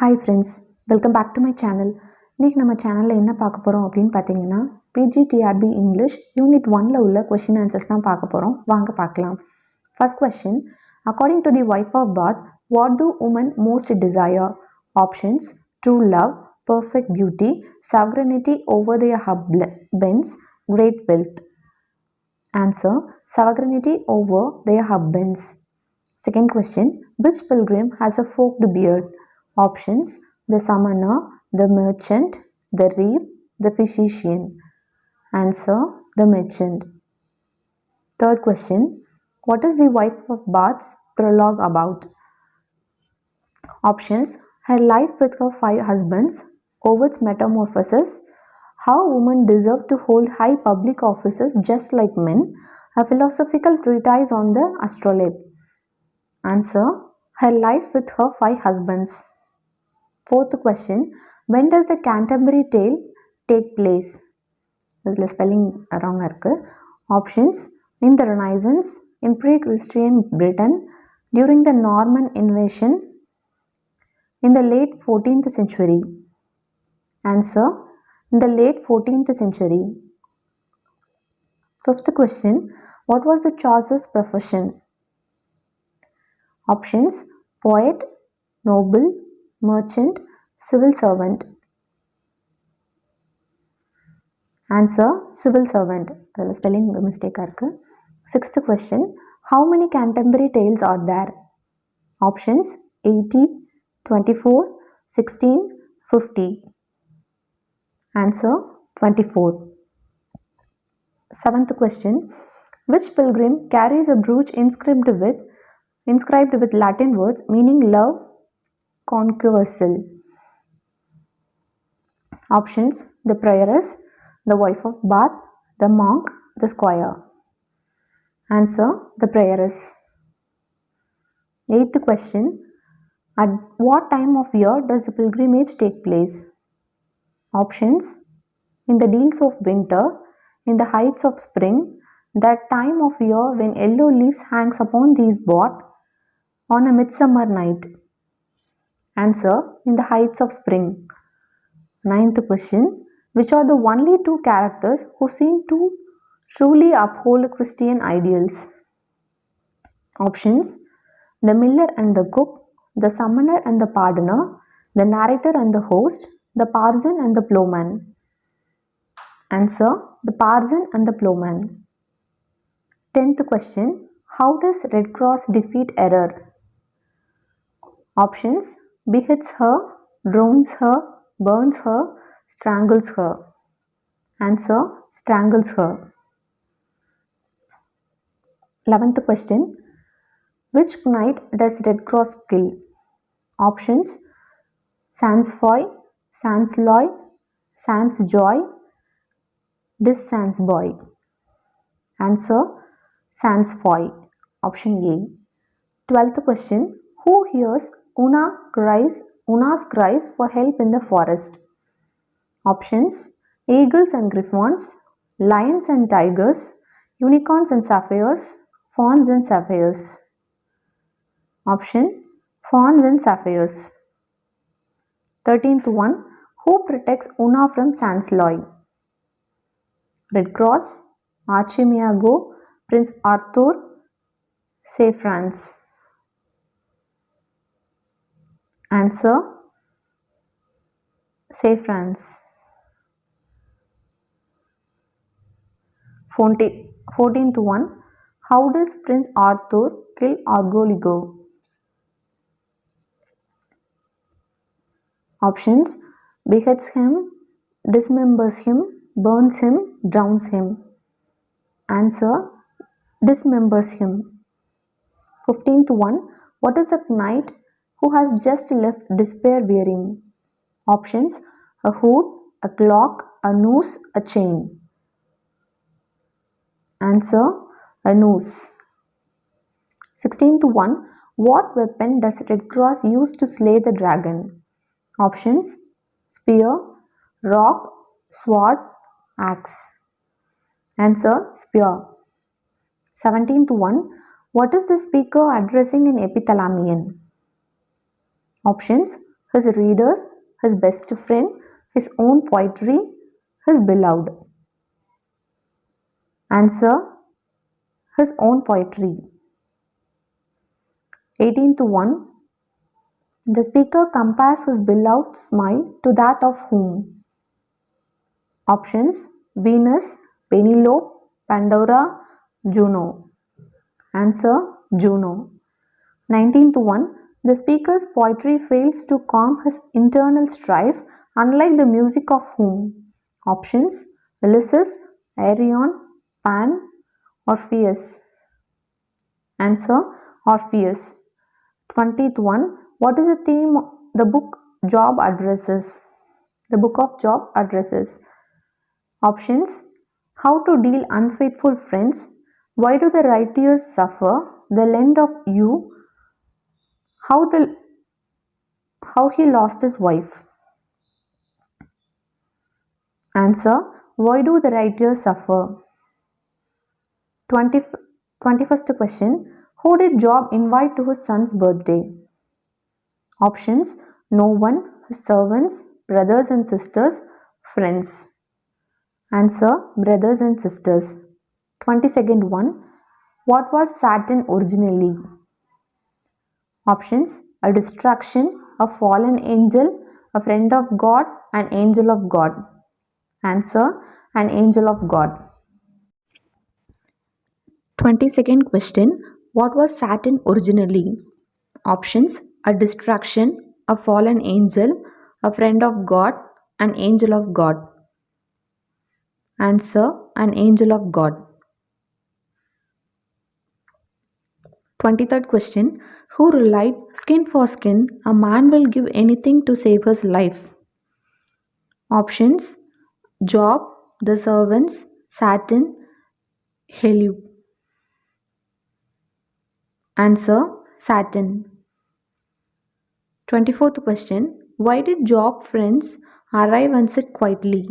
Hi friends, welcome back to my channel. இன்றைக்கி நம்ம சேனலில் என்ன பார்க்க போகிறோம் அப்படின்னு பார்த்தீங்கன்னா, பிஜிடிஆர்பி இங்கிலீஷ் யூனிட் 1ல் உள்ள கொஷின் ஆன்சர்ஸ் தான் பார்க்க போகிறோம். வாங்க பார்க்கலாம். First question, according to the wife of Bath, what do women most desire? Options: true love, perfect beauty, sovereignty over their husbands, great wealth. Answer: sovereignty over their husbands. Second question, which pilgrim has a forked beard? Options: the summoner, the merchant, the reeve, the physician. Answer: the merchant. Third question, what is the wife of Bath's prologue about? Options: her life with her 5 husbands, Ovid's metamorphosis, how women deserve to hold high public offices just like men, a philosophical treatise on the astrolabe. Answer: her life with her 5 husbands. Fourth question, when does the Canterbury Tale take place? இதில் spelling ராங்காக இருக்குது. Options: in the Renaissance, in pre-Christian Britain, during the Norman invasion, in the late 14th century. Answer: in the late 14th century. Fifth question, what was the Chaucer's profession? Options: poet, noble, merchant, civil servant. Answer: civil servant. அதில் spelling மிஸ்டேக்காக இருக்குது. Sixth question, how many Canterbury Tales are there? Options: 80, 24, 16, 50. Answer: 24. Seventh question, which pilgrim carries a brooch inscribed with Latin words meaning love conquersal? Options: the prioress, the wife of Bath, the monk, the squire. Answer: the prioress. Eighth question, at what time of year does the pilgrimage take place? Options: in the deals of winter, in the heights of spring, that time of year when yellow leaves hangs upon these bought, on a midsummer night. Answer: in the heights of spring. Ninth question, which are the only 2 characters who seem to truly uphold Christian ideals? Options: the miller and the cook, the summoner and the pardoner, the narrator and the host, the parson and the ploughman. Answer: the parson and the ploughman. 10th question, how does Red Cross defeat error? Options: beheads her, drowns her, burns her, strangles her. Answer: strangles her. 11th question, which knight does Red Cross kill? Options: Sansfoy, Sansloy, Sansjoy, Dissansboy. Answer: Sansfoy. Option A. 12th question, who hears Una's cries for help in the forest? Options: eagles and griffons, lions and tigers, unicorns and sapphires, fawns and sapphires. Option: fawns and sapphires. 13th one, who protects Una from Sansloy? Red Cross, Archimiago, Prince Arthur, Say France. Answer: Say France. 14th one, how does Prince Arthur kill Argoligo? Options: beheads him, dismembers him, burns him, drowns him. Answer: dismembers him. 15th one, what is a knight who has just left despair wearing? Options: a hood, a clock, a noose, a chain. Answer: a noose. 16th one, what weapon does Red Cross use to slay the dragon? Options: spear, rock, sword, axe. Answer: spear. 17th one, what is the speaker addressing in epithalamion? Options: his readers, his best friend, his own poetry, his beloved? Answer: his own poetry. 18 to 1. The speaker compares his beloved smile to that of whom? Options: Venus, Penelope, Pandora, Juno. Answer: Juno. 19 to 1. The speaker's poetry fails to calm his internal strife, unlike the music of whom? Options: Ulysses, Arion, Pan, Orpheus. Answer: Orpheus. 20th one. What is the theme the book Job addresses? The book of Job addresses. Options: How to deal unfaithful friends, why do the righteous suffer, the land of you, how he lost his wife. Answer: Why do the righteous suffer? 21st question. Who did Job invite to his son's birthday? Options: No one, his servants, brothers and sisters, friends. Answer: Brothers and sisters. 22nd one. What was Satan originally? Options: A distraction, a fallen angel, a friend of God, an angel of God. Answer: An angel of God. 22nd question. What was Satan originally? Options: A distraction, a fallen angel, a friend of God, an angel of God. Answer: An angel of God. 23rd question. Who relied skin for skin, a man will give anything to save his life? Options: Job, the servants, Satan, Elihu. Answer: Satan. 24th question. Why did Job friends arrive and sit quietly?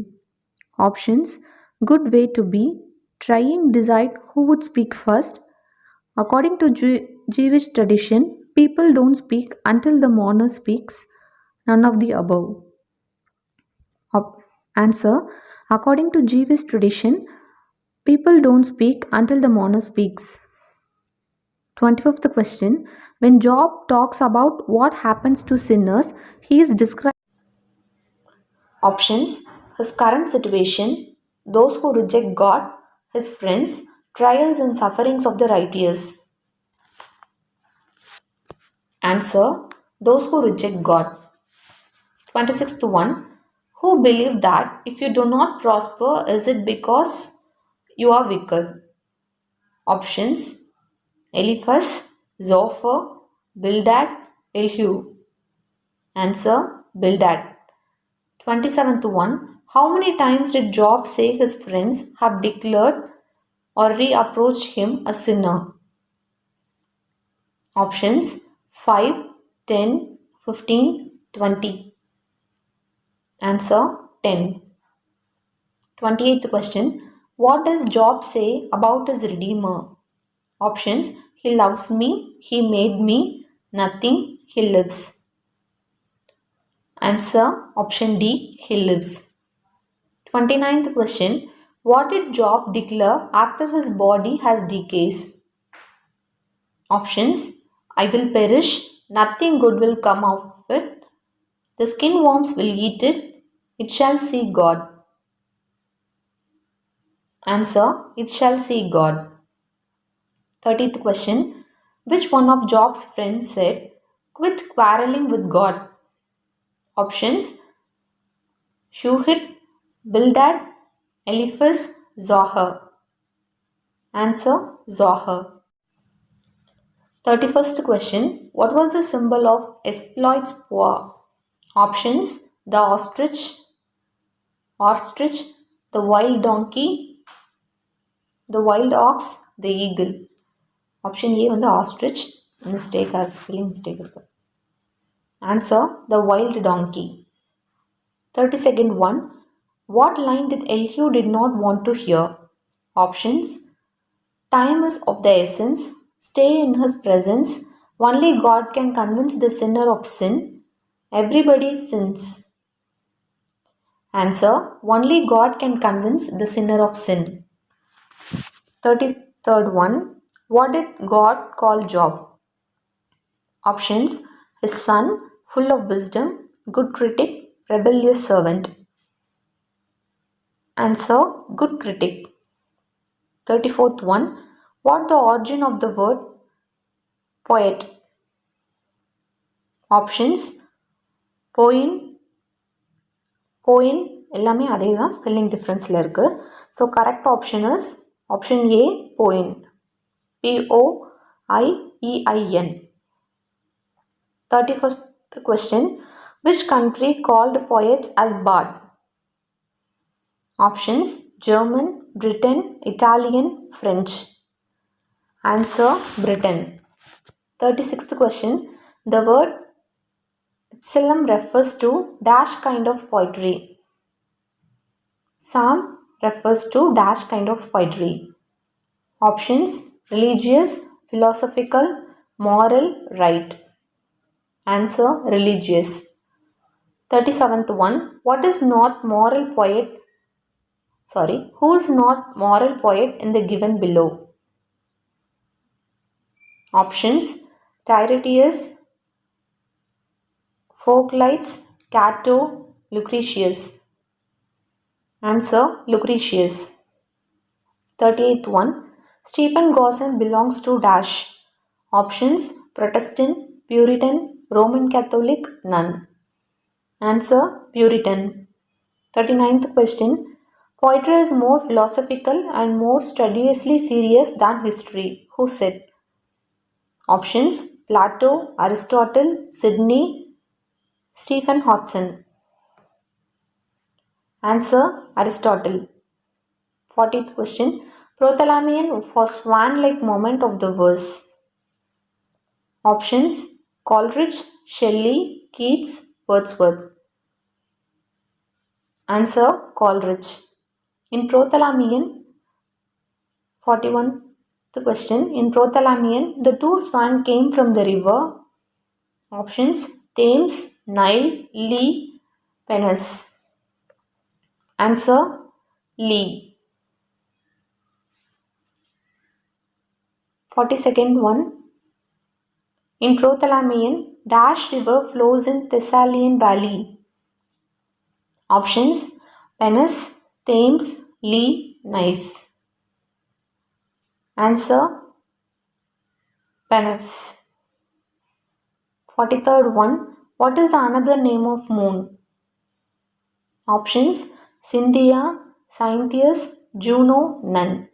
Options: Good way to be, trying decide who would speak first. According to Jewish tradition, people don't speak until the mourner speaks. None of the above. Answer: According to Jewish tradition, people don't speak until the mourner speaks. 25th question. When Job talks about what happens to sinners, he is described. Options: His current situation, those who reject God, his friends, trials and sufferings of the righteous. Answer: Those who reject God. 26th one. Who believe that if you do not prosper, is it because you are wicked? Options: Eliphaz, Zophar, Bildad, Elihu. Answer: Bildad. 27th one. How many times did Job say his friends have declared or reapproached him a sinner? Options: 5, 10, 15, 20. Answer: 10. 28th question. What does Job say about his Redeemer? Options: He loves me, he made me, nothing, he lives. Answer: Option D, he lives. 29th question. What did Job declare after his body has decays? Options: I will perish, nothing good will come of it, the skin worms will eat it, it shall see God. Answer: It shall see God. 30th question. Which one of Job's friends said, Quit quarreling with God? Options: Shuhit, Bildad, Eliphaz, Zohar. Answer: Zohar. 31st question. What was the symbol of exploits poor? Options: The ostrich, the wild donkey, the wild ox, the eagle. Option A வந்து ostrich. Mistake, spelling mistake. Answer: the wild donkey. 32nd one. What line did Elihu did not want to hear? Options: Time is of the essence, stay in his presence, only God can convince the sinner of sin, Everybody sins. Answer. Only God can convince the sinner of sin. 33rd one. What did God call Job? Options. His son, full of wisdom, good critic, rebellious servant. Answer. Good critic. 34th one. What the origin of the word poet? Options. Poin, poin எல்லாமே அதே தான் spelling டிஃப்ரென்ஸில் இருக்குது. So correct option is option A போயின். POIEIN. 31st question. Which country called poets as bard? Options. German, Britain, Italian, French. Answer. Britain. 36th question. The word epsilon refers to dash kind of poetry. Psalm refers to dash kind of poetry. Options. Religious, philosophical, moral, right. Answer. Religious. 37th one. What is not moral poet? Who is not moral poet in the given below? Options. Tyrtaeus, Phoclides, Cato, Lucretius. Answer. Lucretius. 38th one. Stephen Gosson belongs to dash. Options. Protestant, Puritan, Roman Catholic, none. Answer. Puritan. 39th question. Poetry is more philosophical and more studiously serious than history. Who said? Options. Plato, Aristotle, Sidney, Stephen Hodson. Answer. Aristotle. 40th question. Prothalamion for swan-like moment of the verse. Options. Coleridge, Shelley, Keats, Wordsworth. Answer. Coleridge. In Prothalamion, 41st question. In Prothalamion, the two swans came from the river. Options. Thames, Nile, Lee, Peneus. Answer. Lee. 42nd one. In Prothalamion, dash river flows in Thessalian valley. Options. Peneus, Thames, Lee, Nice. Answer. Peneus. 43rd one. What is the another name of moon? Options. Cynthia, Cynthius, Juno, none.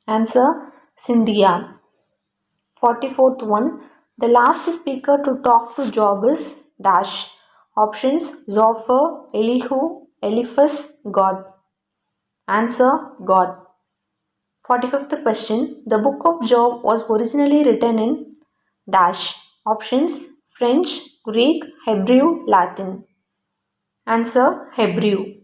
Answer. Cynthia. 44th one. The last speaker to talk to Job is dash. Options. Zophar, Elihu, Eliphaz, God. Answer. God. 45th question. The book of Job was originally written in dash. Options. French, Greek, Hebrew, Latin. Answer. Hebrew.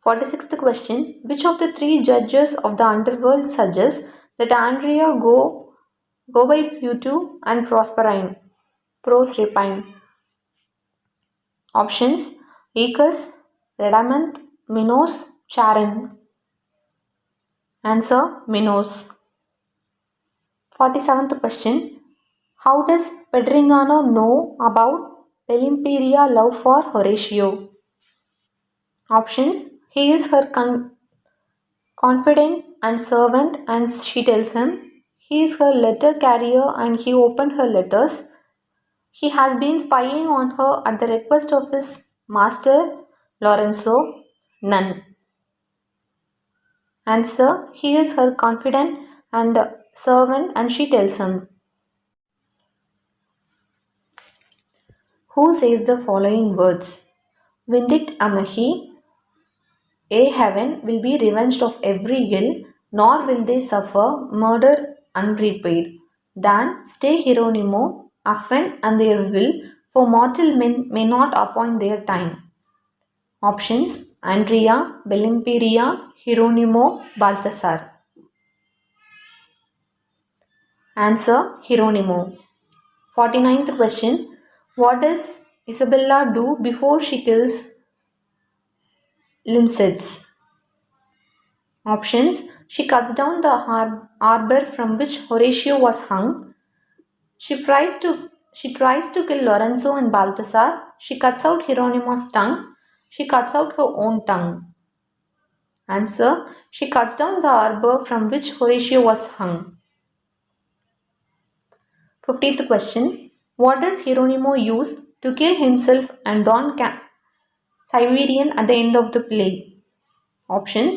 46th question. Which of the three judges of the underworld suggests that Andrea go by Pluto and Proserpine? Options. Eacus, Radamanth, Minos, Charon. Answer. Minos. 47th question. How does Pedringano know about Belimperia love for Horatio? Options. He is her confidant and servant and she tells him. He is her letter carrier and he opened her letters. He has been spying on her at the request of his master Lorenzo. None. Answer. He is her confidant and servant and she tells him. Who says the following words? Vindit Amahi. A heaven will be revenged of every ill, nor will they suffer murder unrepaid. Then stay Hieronimo, offend and their will, for mortal men may not appoint their time. Options. Andrea, Belimperia, Hieronimo, Balthasar. Answer. Hieronimo. 49th question. What is Isabella do before she kills Limsids? Options: she cuts down the arbor from which Horatio was hung. She tries to kill Lorenzo and Balthasar. She cuts out Hieronymus' tongue. She cuts out her own tongue. Answer: she cuts down the arbor from which Horatio was hung. 50th question. What does Hieronymo use to kill himself and Don Siberian at the end of the play? Options: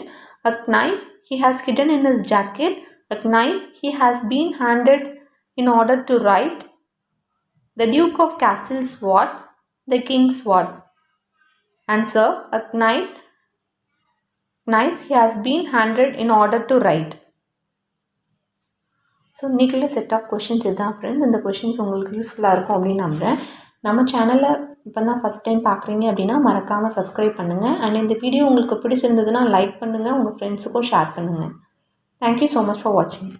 a knife he has hidden in his jacket, a knife he has been handed in order to write, the Duke of Castle's sword, the King's sword. Answer: a knife he has been handed in order to write. So இன்றைக்குள்ள set of questions இதுதான் friends. இந்த questions உங்களுக்கு யூஸ்ஃபுல்லாக இருக்கும் அப்படின்னு நம்புகிறேன். நம்ம சேனலை இப்போ தான் ஃபஸ்ட் டைம் பார்க்குறீங்க அப்படின்னா மறக்காமல் சப்ஸ்கிரைப் பண்ணுங்கள். அண்ட் இந்த வீடியோ உங்களுக்கு பிடிச்சிருந்ததுன்னா லைக் பண்ணுங்கள், உங்கள் ஃப்ரெண்ட்ஸுக்கும் ஷேர் பண்ணுங்கள். தேங்க்யூ ஸோ மச் ஃபார் வாட்சிங்.